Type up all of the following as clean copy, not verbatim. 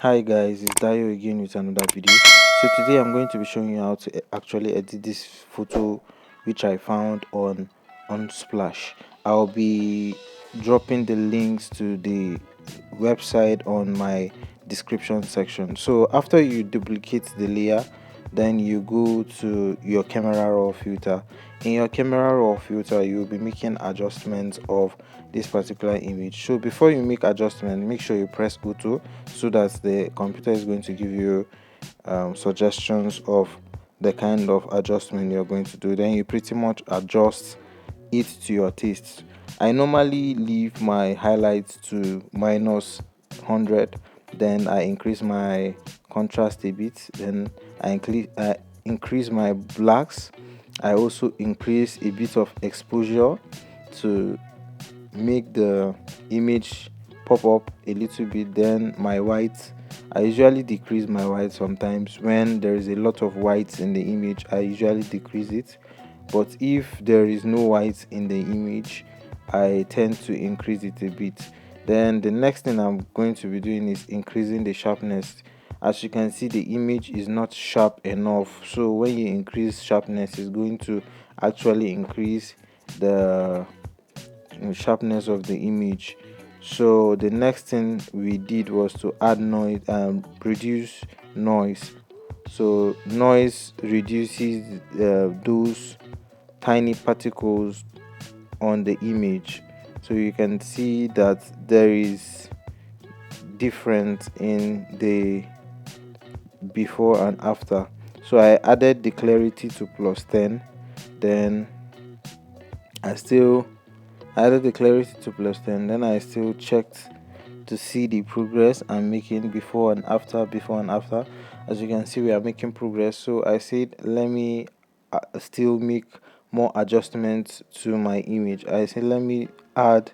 Hi guys, it's Dayo again with another video. So today I'm going to be showing you how to actually edit this photo which I found on Splash. I'll be dropping the links to the website on my description section. So after you duplicate the layer, then you go to your camera raw filter. In your camera raw filter, you'll be making adjustments of this particular image. So before you make adjustment, make sure you press auto so that the computer is going to give you suggestions of the kind of adjustment you're going to do. Then you pretty much adjust it to your taste. I normally leave my highlights to minus 100, then I increase my contrast a bit, then I increase my blacks. I also increase a bit of exposure to make the image pop up a little bit. Then my white, I usually decrease my white sometimes. When there is a lot of white in the image, I usually decrease it, but if there is no white in the image, I tend to increase it a bit. Then the next thing I'm going to be doing is increasing the sharpness. As you can see, the image is not sharp enough, so when you increase sharpness, it's going to actually increase the sharpness of the image. So the next thing we did was to add noise and reduce noise. So noise reduces those tiny particles on the image, so you can see that there is difference in the before and after. So I added the clarity to plus 10, then I still added the clarity to plus 10, then I still checked to see the progress I'm making before and after. As you can see, we are making progress, so I said let me still make more adjustments to my image. I said let me add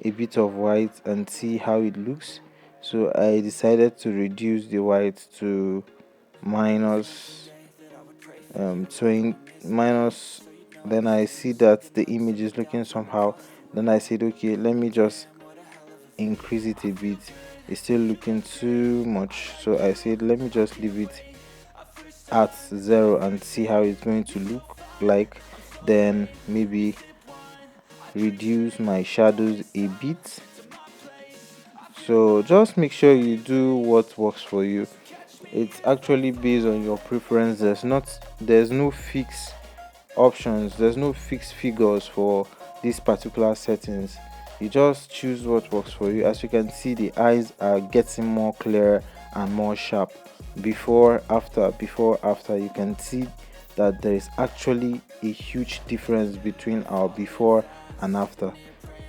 a bit of white and see how it looks. So I decided to reduce the white to minus 20 minus. Then I see that the image is looking somehow. Then I said okay, let me just increase it a bit. It's still looking too much, so I said let me just leave it at 0 and see how it's going to look like. Then maybe reduce my shadows a bit. So just make sure you do what works for you. It's actually based on your preference. There's no fixed options, there's no fixed figures for these particular settings. You just choose what works for you. As you can see, the eyes are getting more clear and more sharp. Before after, you can see that there is actually a huge difference between our before and after.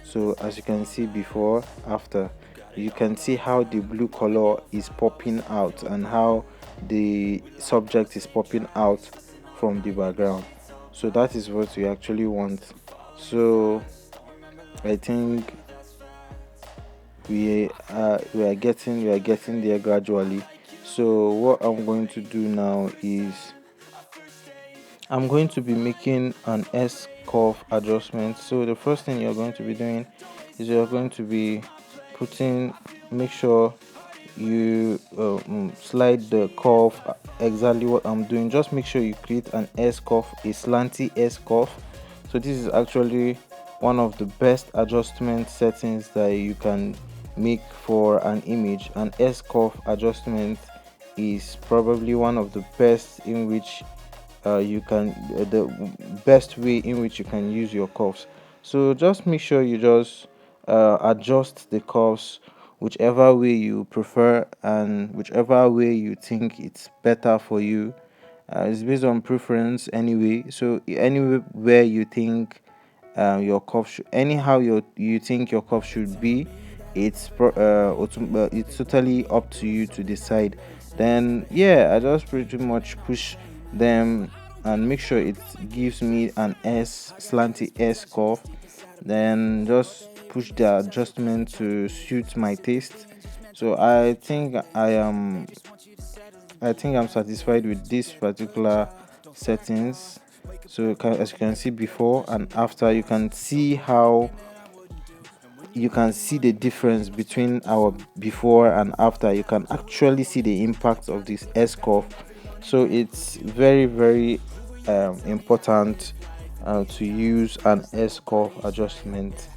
So as you can see, before after, you can see how the blue color is popping out and how the subject is popping out from the background. So that is what we actually want. So I think we are getting there gradually. So what I'm going to do now is I'm going to be making an S curve adjustment. So the first thing you're going to be doing is you're going to be make sure you slide the curve exactly what I'm doing. Just make sure you create an S curve, a slanty S curve. So this is actually one of the best adjustment settings that you can make for an image. An S curve adjustment is probably one of the best in which the best way in which you can use your curves. So just make sure you just adjust the curves whichever way you prefer and whichever way you think it's better for you. It's based on preference anyway. So anywhere you think your curve anyhow you think your curve should be, it's totally up to you to decide. Then yeah, I just pretty much push them and make sure it gives me an S slanty S curve. Then just push the adjustment to suit my taste. So I think I'm satisfied with this particular settings. So as you can see, before and after, you can see how you can see the difference between our before and after. You can actually see the impact of this S curve. So it's very, very important to use an S curve adjustment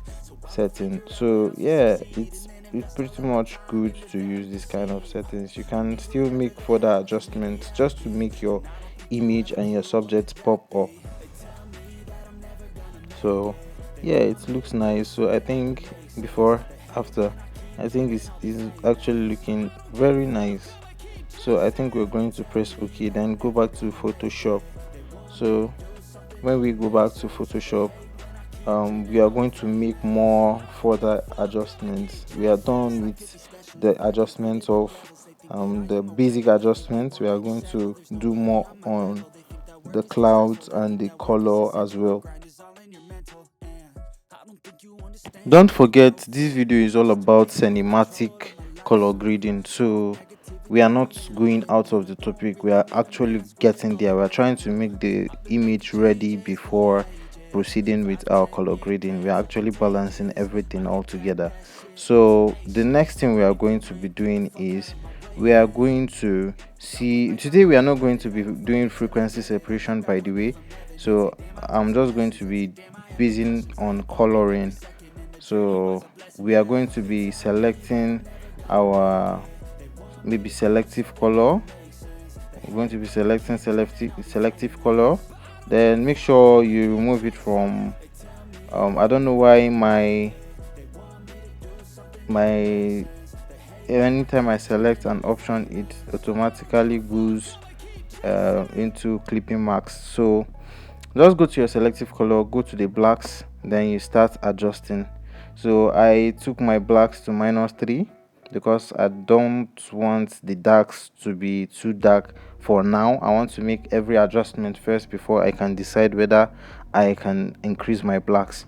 setting. So yeah, it's pretty much good to use this kind of settings. You can still make further adjustments just to make your image and your subject pop up. So yeah, it looks nice. So I think before, after, I think it's actually looking very nice. So I think we're going to press OK, then go back to Photoshop. So when we go back to Photoshop, we are going to make more further adjustments. We are done with the adjustments of the basic adjustments. We are going to do more on the clouds and the color as well. Don't forget, this video is all about cinematic color grading. So we are not going out of the topic, we are actually getting there. We are trying to make the image ready before proceeding with our color grading. We are actually balancing everything all together. So the next thing we are going to be doing is we are going to see, today we are not going to be doing frequency separation, by the way. So I'm just going to be basing on coloring. So we are going to be selecting our maybe selective color. We're going to be selecting selective color. Then make sure you remove it from I don't know why my anytime I select an option, it automatically goes into clipping marks. So just go to your selective color, go to the blacks, then you start adjusting. So I took my blacks to -3 because I don't want the darks to be too dark for now. I want to make every adjustment first before I can decide whether I can increase my blacks.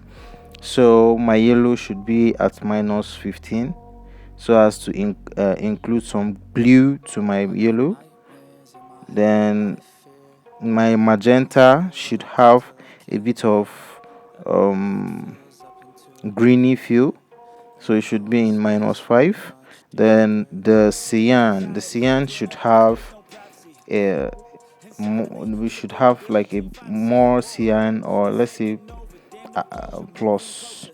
So my yellow should be at -15, so as to include some blue to my yellow. Then my magenta should have a bit of greeny feel, so it should be in -5. Then the cyan should have a we should have like a more cyan, or let's say plus.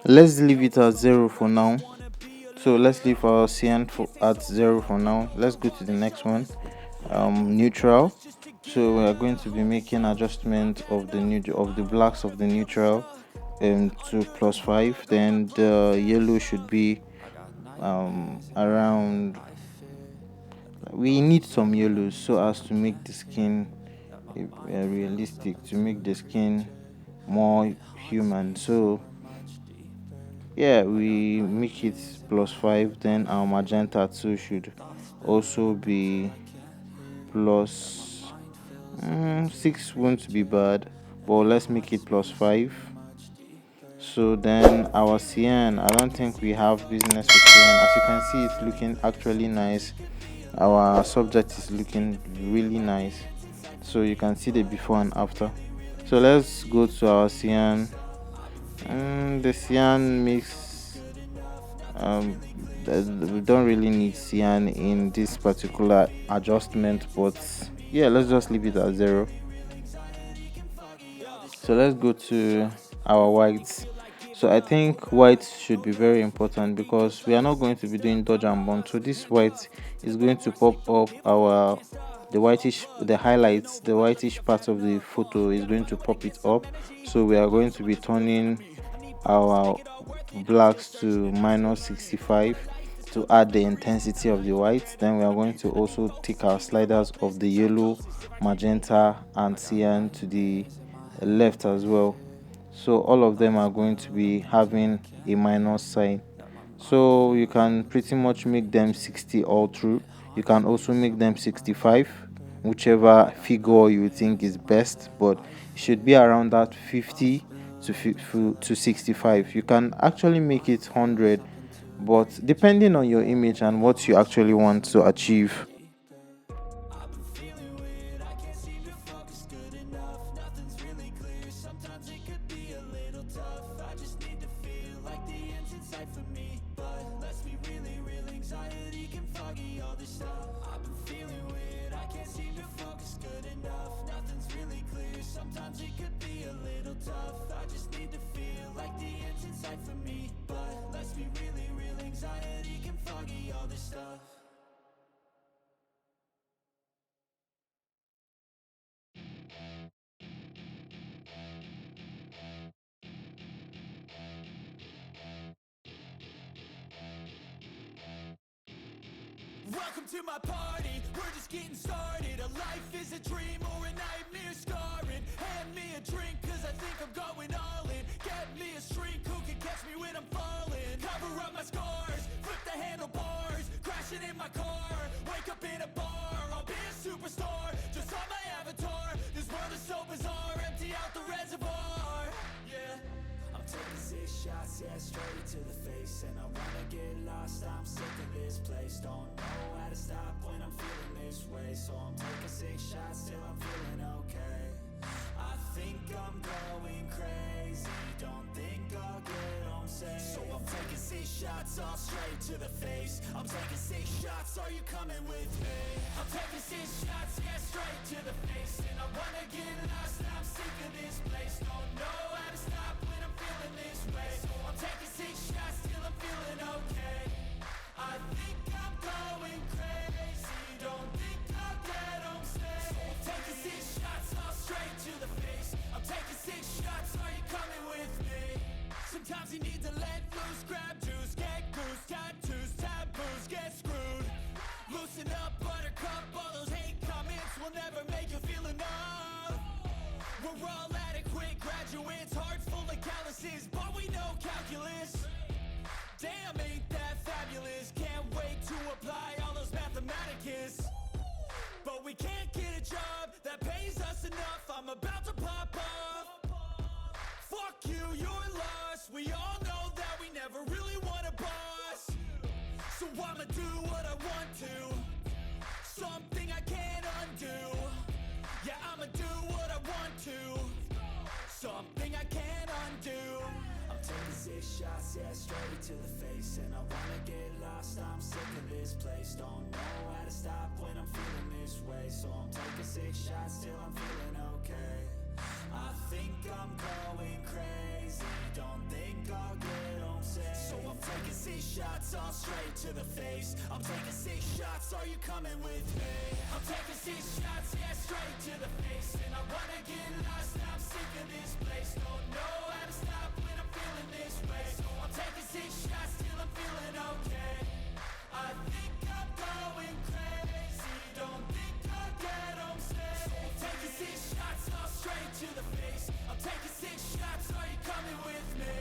Let's leave it at 0 for now. So let's leave our cyan at 0 for now. Let's go to the next one, neutral. So we are going to be making adjustment of the blacks of the neutral to +5. Then the yellow should be around, we need some yellows so as to make the skin realistic, to make the skin more human. So yeah, we make it +5. Then our magenta 2 should also be +6, won't be bad, but let's make it +5. So then our cyan, I don't think we have business with cyan. As you can see, it's looking actually nice. Our subject is looking really nice, so you can see the before and after. So let's go to our cyan. The cyan makes we don't really need cyan in this particular adjustment, but yeah, let's just leave it at 0. So let's go to our whites. So I think white should be very important because we are not going to be doing dodge and burn. So this white is going to pop up the highlights, the whitish part of the photo is going to pop it up. So we are going to be turning our blacks to -65 to add the intensity of the white. Then we are going to also take our sliders of the yellow, magenta and cyan to the left as well. So all of them are going to be having a minus sign. So you can pretty much make them 60 all through. You can also make them 65, whichever figure you think is best, but it should be around that 50 to 65. You can actually make it 100, but depending on your image and what you actually want to achieve. anxiety can foggy all this stuff. I've been feeling weird, I can't seem to focus good enough. Nothing's really clear, sometimes it could be a little tough. I just need to feel like the end's in sight for me. But let's be really real, anxiety can foggy all this stuff. Welcome to my party, we're just getting started. A life is a dream or a nightmare scarring. Hand me a drink cause I think I'm going all in. Get me a shrink who can catch me when I'm falling. Cover up my scars, flip the handlebars. Crashing in my car, wake up in a bar. I'll be a superstar, just on my avatar. This world is so bizarre, empty out the reservoir. Yeah, I'm taking 6 shots, yeah, straight to the face. And I wanna get lost, I'm sick of this place. Don't know how to stop when I'm feeling this way. So I'm taking 6 shots till I'm feeling okay. I think I'm going crazy, don't think I'll get home safe. So I'm taking 6 shots all straight to the face. I'm taking 6 shots, are you coming with me? I'm taking 6 shots, yeah, straight to the face. And I wanna get lost, I'm sick of this place. Don't know how to stop when I'm feeling this way. So I'm taking 6 shots till I'm feeling okay. I think I'm going crazy, don't think I'll get home safe. So I'm taking 6 shots all straight to the face. I'm taking 6 shots, are you coming with me? Sometimes you need to let loose, grab juice, get goose, tattoos, taboos, get screwed. Loosen up, buttercup, all those hate comments will never make you feel enough. We're all adequate graduates, hearts full of calluses, but we know calculus. Damn, ain't that fabulous? Can't wait to apply all those mathematicus. But we can't get a job that pays us enough. I'm about to pop off. Fuck you, you're lost. We all know that we never really want a boss. So I'ma do what I want to, something I can't undo. Yeah, I'ma do what I want to, something I can't undo. I'm taking 6 shots, yeah, straight to the face. And I wanna get lost, I'm sick of this place. Don't know how to stop when I'm feeling this way. So I'm taking 6 shots till I'm feeling okay. I think I'm going crazy, don't think I'll get home safe. So I'm taking 6 shots all straight to the face. I'm taking 6 shots, are you coming with me? I'm taking 6 shots, yeah, straight to the face. And I wanna get lost, I'm sick of this place. Don't know how to stop when I'm feeling this way. So I'm taking 6 shots till I'm feeling okay. I think I'm going crazy, don't think I'll get home safe. So I'm taking 6 shots all straight to the face. I'm taking 6 shots, are you coming with me?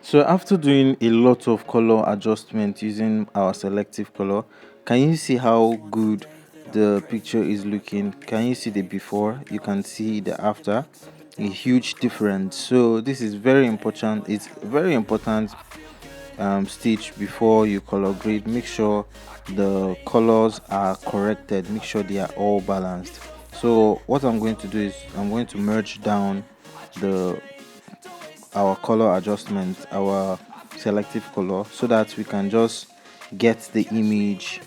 So after doing a lot of color adjustment using our selective color, can you see how good the picture is looking? Can you see the before? You can see the after. A huge difference. So this is very important. It's very important stage before you color grade. Make sure the colors are corrected. Make sure they are all balanced. So what I'm going to do is I'm going to merge down the our color adjustment, our selective color, so that we can just get the image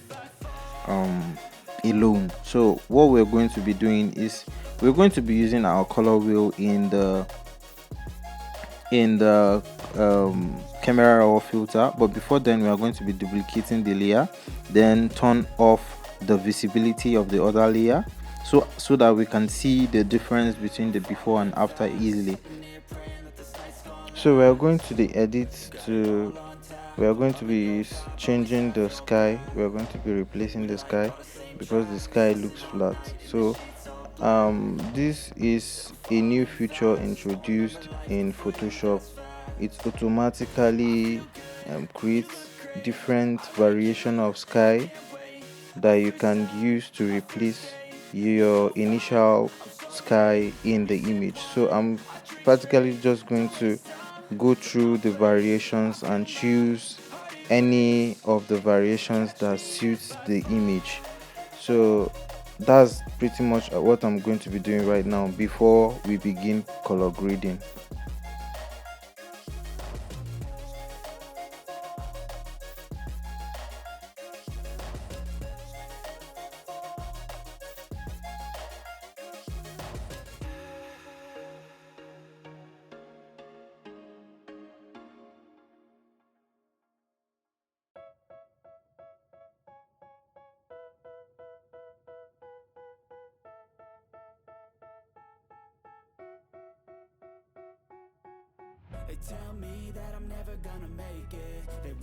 alone. So what we're going to be doing is we're going to be using our color wheel in the camera raw filter, but before then we are going to be duplicating the layer, then turn off the visibility of the other layer, so that we can see the difference between the before and after easily. So we are going to the edit to we are going to be changing the sky. We are going to be replacing the sky because the sky looks flat. So this is a new feature introduced in Photoshop. It automatically creates different variation of sky that you can use to replace your initial sky in the image. So I'm practically just going to go through the variations and choose any of the variations that suits the image. So that's pretty much what I'm going to be doing right now before we begin color grading.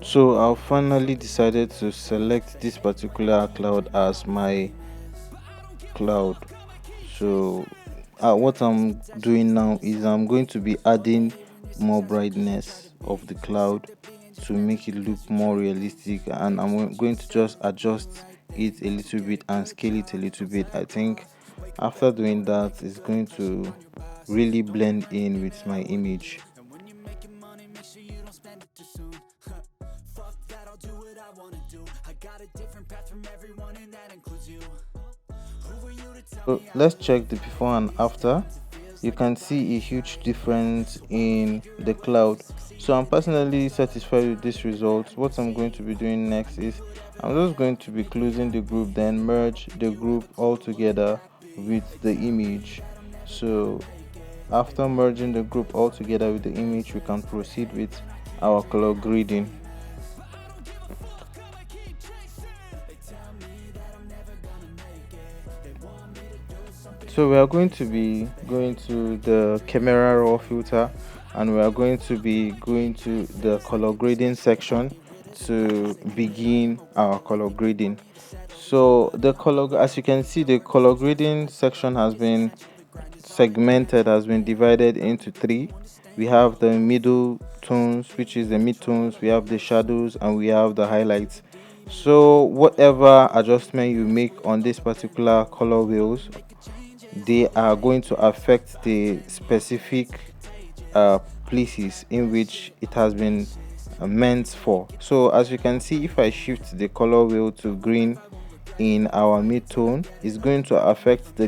So I finally decided to select this particular cloud as my cloud. So what I'm doing now is I'm going to be adding more brightness of the cloud to make it look more realistic, and I'm going to just adjust it a little bit and scale it a little bit. I think after doing that, it's going to really blend in with my image. So let's check the before and after. You can see a huge difference in the cloud. So I'm personally satisfied with this result. What I'm going to be doing next is I'm just going to be closing the group, then merge the group all together with the image. So after merging the group all together with the image, we can proceed with our color grading. So we are going to be going to the camera raw filter, and we are going to be going to the color grading section to begin our color grading. So the color, as you can see, the color grading section has been segmented, has been divided into three. We have the middle tones, which is the mid tones, we have the shadows, and we have the highlights. So whatever adjustment you make on this particular color wheels, they are going to affect the specific places in which it has been meant for. So as you can see, if I shift the color wheel to green in our mid tone, it's going to affect the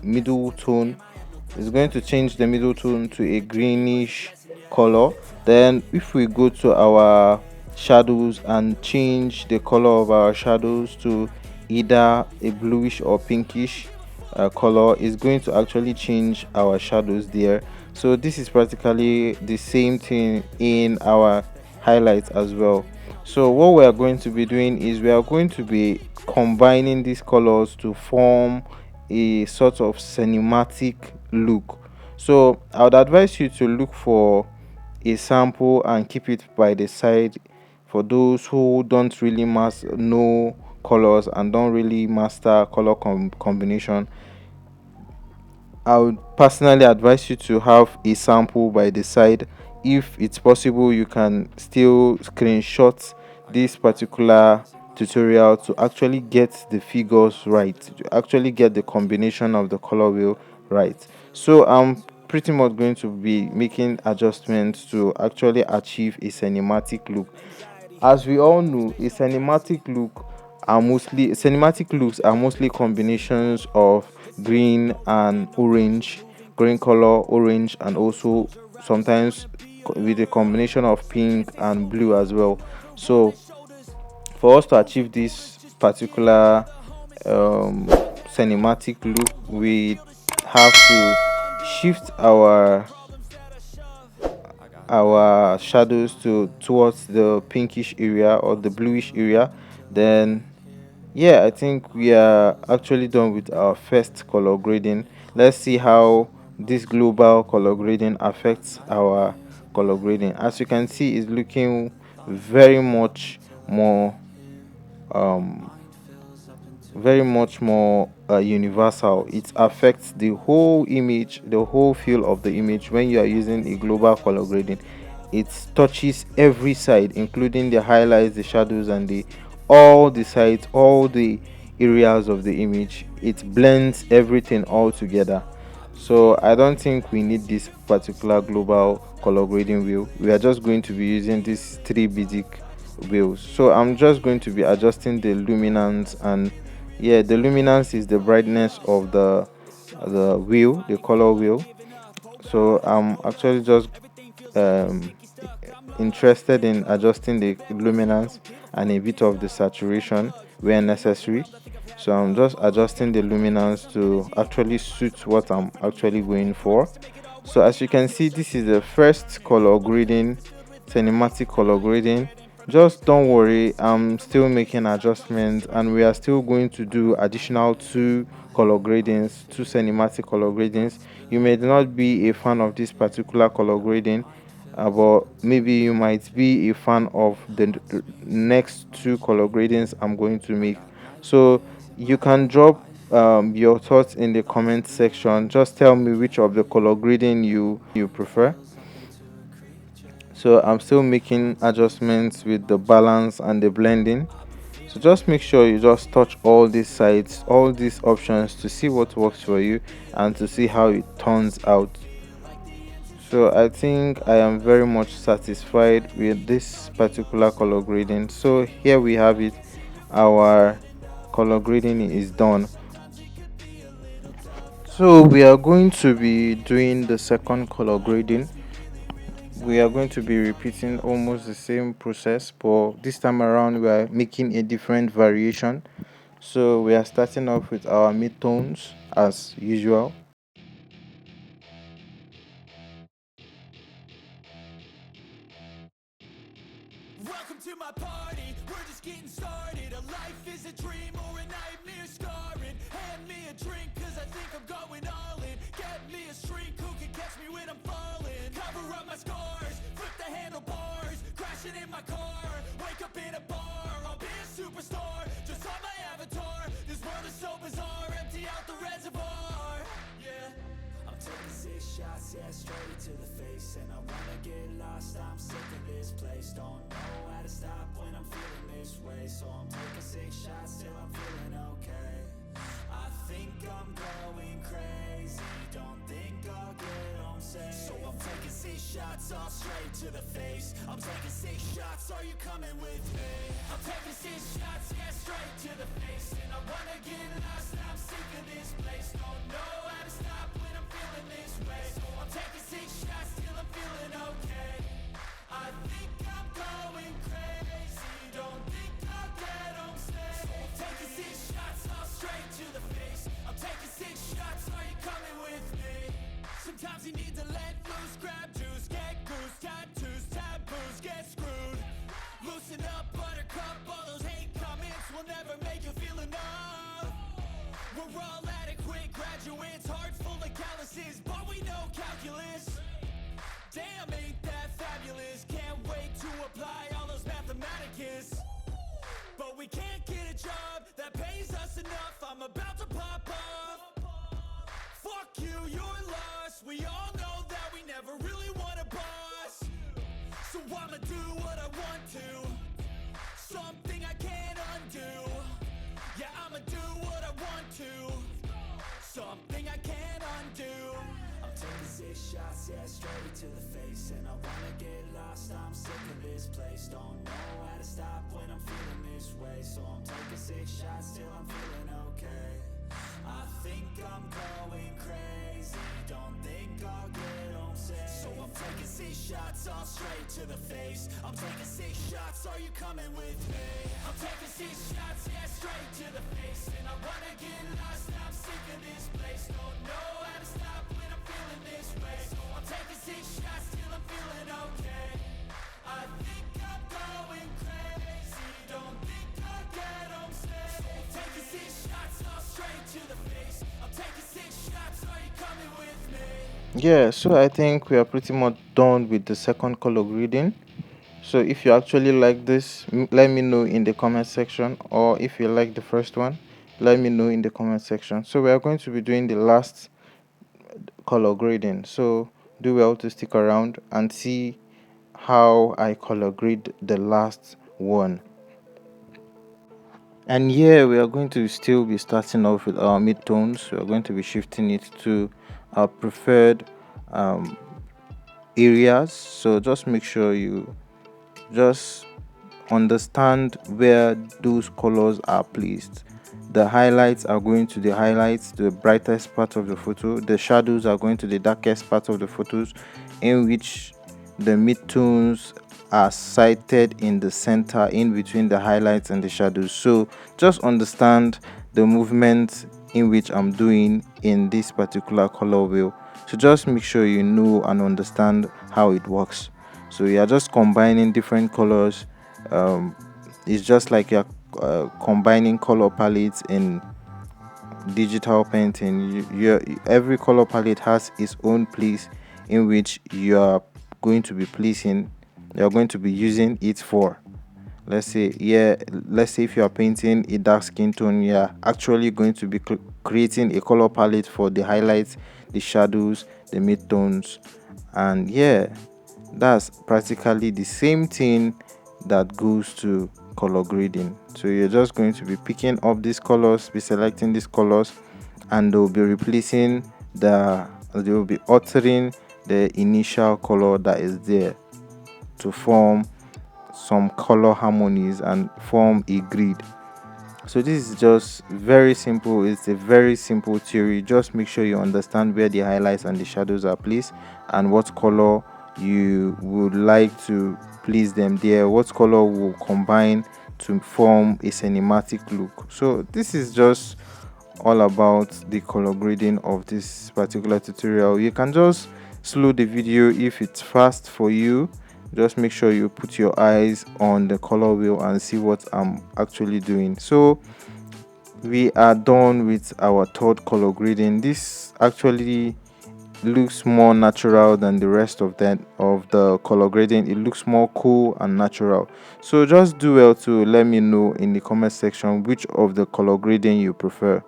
middle tone. It's going to change the middle tone to a greenish color. Then if we go to our shadows and change the color of our shadows to either a bluish or pinkish color, is going to actually change our shadows there. So this is practically the same thing in our highlights as well. So what we are going to be doing is we are going to be combining these colors to form a sort of cinematic look. So I would advise you to look for a sample and keep it by the side for those who don't really know colors and don't really master color combination. I would personally advise you to have a sample by the side if it's possible, you can still screenshot this particular tutorial to actually get the figures right, to actually get the combination of the color wheel right. So I'm pretty much going to be making adjustments to actually achieve a cinematic look. As we all know, a cinematic looks are mostly combinations of green and orange, green color, orange, and also sometimes with a combination of pink and blue as well. So for us to achieve this particular cinematic look, we have to shift our shadows towards the pinkish area or the bluish area. Then yeah, I think we are actually done with our first color grading. Let's see how this global color grading affects our color grading. As you can see, it's looking very much more um universal. It affects the whole image, the whole feel of the image. When you are using a global color grading, it touches every side, including the highlights, the shadows, and the all the sides, all the areas of the image. It blends everything all together. So I don't think we need this particular global color grading wheel. We are just going to be using these three basic wheels. So I'm just going to be adjusting the luminance, and yeah, the luminance is the brightness of the wheel, the color wheel. So I'm actually just um interested in adjusting the luminance and a bit of the saturation where necessary. So I'm just adjusting the luminance to actually suit what I'm actually going for. So as you can see, this is the first color grading, cinematic color grading. Just don't worry, I'm still making adjustments, and we are still going to do additional two cinematic color gradings. You may not be a fan of this particular color grading, but maybe you might be a fan of the next two color gradings I'm going to make. So you can drop your thoughts in the comment section. Just tell me which of the color grading you prefer. So I'm still making adjustments with the balance and the blending. So just make sure you just touch all these sides, all these options, to see what works for you and to see how it turns out. So I think I am very much satisfied with this particular color grading. So here we have it. Our color grading is done. So we are going to be doing the second color grading. We are going to be repeating almost the same process, but this time around we are making a different variation. So we are starting off with our midtones as usual. Welcome to my party, we're just getting started. A life is a dream or a nightmare scarring. Hand me a drink cause I think I'm going all in. Get me a shrink who can catch me when I'm falling. Cover up my scars, flip the handlebars. Crashing in my car, wake up in a bar. I'll be a superstar, just on my avatar. This world is so bizarre, empty out the reservoir. Yeah, I'm taking 6 shots, yeah, straight to the face. And I wanna get lost, I'm sick of this place. Don't know how to stop when I'm feeling this way. So I'm taking 6 shots till I'm feeling okay. I think I'm going crazy, don't think I'll get home safe. So I'm taking 6 shots, all straight to the face. I'm taking 6 shots, are you coming with me? I'm taking 6 shots, yeah, straight to the face. And I wanna get lost, I'm sick of this place. Don't know how to stop when I'm feeling this way. So I'm taking 6 shots till I'm feeling okay. I think I'm going crazy, don't think I'll get home safe. So I'm taking 6 shots, all straight to the face. I'm taking 6 shots, are you coming with me? Sometimes you need to let loose, grab juice, get goose, tattoos, taboos, get screwed. Loosen up, buttercup, all those hate comments will never make you feel enough. We're all adequate graduates, hearts full of calluses, but we know calculus. Damn, ain't that fabulous? Can't wait to apply all those mathematicus. But we can't get a job that pays us enough. I'm about to pop off. Fuck you, you're lost. We all know that we never really want a boss. I'ma do what I want to, something I can't undo. Yeah, I'ma do what I want to, something I can't undo. I'm taking 6 shots, yeah, straight to the face. And I wanna get lost, I'm sick of this place. Don't know how to stop when I'm feeling this way. So I'm taking 6 shots till I'm feeling okay. I think I'm going crazy, don't think I'll get home safe. So I'm taking 6 shots, all straight to the face. I'm taking 6 shots, are you coming with me? I'm taking 6 shots, yeah, straight to the face. And I wanna get lost, I'm sick of this place. Don't know how to stop when I'm feeling this way. So I'm taking 6 shots till I'm feeling okay. I think I'm going crazy, don't think I'll get home safe. So I'm taking 6 shots, all straight to the face. I'm taking 6 shots, are you coming with me? Yeah, so I think we are pretty much done with the second color grading. So if you actually like this, let me know in the comment section, or if you like the first one, let me know in the comment section. So we are going to be doing the last color grading, so do well to stick around and see how I color grade the last one. And here we are going to still be starting off with our midtones. We are going to be shifting it to our preferred areas. So just make sure you just understand where those colors are placed. The highlights are going to the highlights, the brightest part of the photo. The shadows are going to the darkest part of the photos, in which the midtones are sighted in the center, in between the highlights and the shadows. So just understand the movement in which I'm doing in this particular color wheel. So just make sure you know and understand how it works. So you are just combining different colors. It's just like you're combining color palettes in digital painting. Every color palette has its own place in which you are going to be placing, you're going to be using it for. Let's say if you are painting a dark skin tone, you're actually going to be creating a color palette for the highlights, the shadows, the midtones, and yeah, that's practically the same thing that goes to color grading. So you're just going to be picking up these colors, be selecting these colors, and they'll be altering the initial color that is there to form some color harmonies and form a grid. So this is just very simple. It's a very simple theory. Just make sure you understand where the highlights and the shadows are placed and what color you would like to place them there, what color will combine to form a cinematic look. So this is just all about the color grading of this particular tutorial. You can just slow the video if it's fast for you. Just make sure you put your eyes on the color wheel and see what I'm actually doing. So we are done with our third color grading. This actually looks more natural than the rest of the color grading. It looks more cool and natural. So just do well to let me know in the comment section which of the color grading you prefer.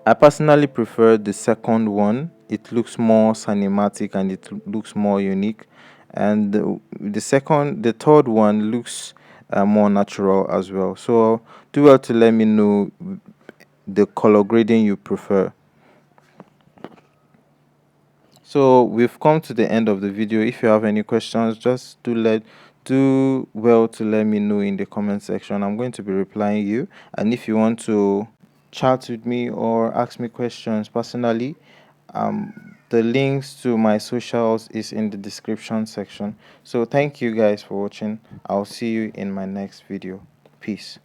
I personally prefer the second one. It looks more cinematic and it looks more unique. And the third one looks more natural as well. So do well to let me know the color grading you prefer. So we've come to the end of the video. If you have any questions, just do well to let me know in the comment section. I'm going to be replying you. And if you want to chat with me or ask me questions personally, the links to my socials is in the description section. So thank you guys for watching. I'll see you in my next video. Peace.